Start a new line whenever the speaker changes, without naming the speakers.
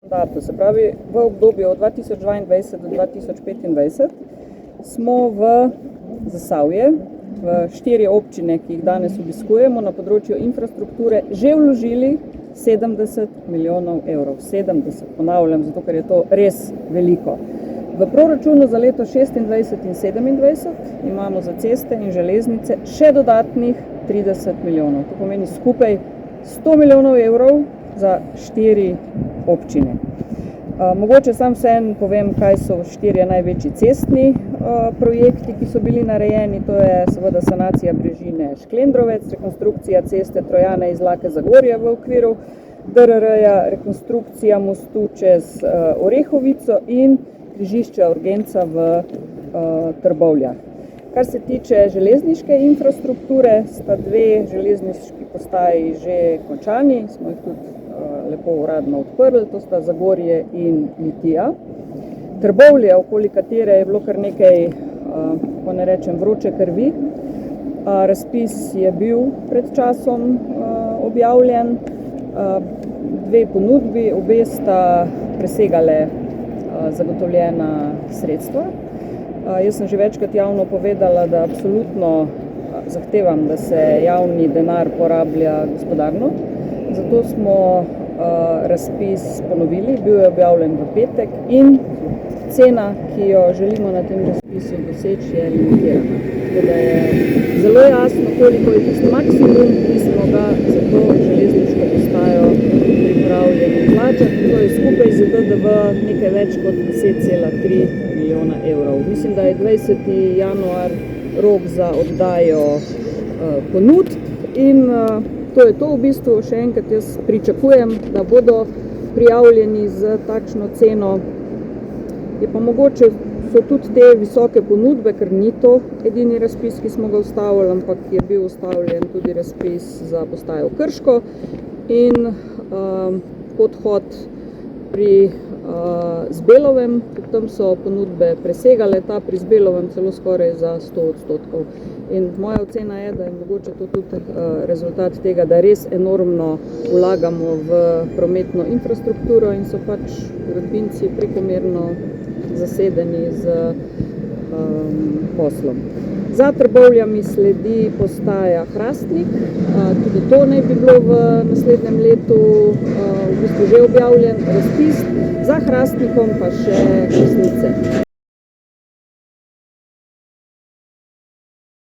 mandatu, se pravi v obdobju od 2022 do 2025, smo v Zasavje, v 4 občine, ki jih danes obiskujemo na področju infrastrukture, že vložili 70 milijonov evrov. 70, ponavljam, zato ker je to res veliko. V proračunu za leto 26 in 27 imamo za ceste in železnice še dodatnih 30 milijonov. To pomeni skupaj 100 milijonov evrov za 4 občine. Mogoče sam vseeno povem, kaj so 4 največji cestni projekti, ki so bili narejeni. To je seveda sanacija brežine Šklendrovec, rekonstrukcija ceste Trojane iz Lake Zagorja v okviru DRR-ja, rekonstrukcija mostu čez Orehovico in križišča Urgenca v Trbovljah. Kar se tiče železniške infrastrukture, sta 2 železniški postaji že končani, smo jih tudi lepo uradno odprli, to sta Zagorje in Litija. Trbovlje, okoli katere je bilo kar nekaj, ko ne rečem, vroče krvi. Razpis je bil pred časom objavljen, 2 ponudbi, obe sta presegale zagotovljena sredstva. Jaz sem že večkrat javno povedala, da absolutno zahtevam, da se javni denar porablja gospodarno. Zato smo razpis ponovili, bil je objavljen v petek in cena, ki jo želimo na tem razpisu doseči, je limitirana. Tako da je zelo jasno, koliko je tisti maksimum, ki smo ga za to železniško postajo pripravljeni plačati. To je skupaj z DDV nekaj več kot 10,3 milijona evrov. Mislim, da je 20. januar rok za oddajo ponudb in to je to v bistvu. Še enkrat jaz pričakujem, da bodo prijavljeni z takšno ceno. Je pa mogoče so tudi te visoke ponudbe, ker ni to edini razpis, ki smo ga ustavili, ampak je bil ustavljen tudi razpis za postajo Krško in podhod pri Zbelovem, tam so ponudbe presegale, ta pri Zbelovem celo skoraj za 100%. In moja ocena je, da je mogoče to tudi rezultat tega, da res enormno vlagamo v prometno infrastrukturo in so pač gradbinci prekomerno zasedeni z poslom. Za Trbovljami sledi postaja Hrastnik, tudi to naj bi bilo v naslednjem letu v bistvu že objavljen razpis, za Hrastnikom pa še Kresnice.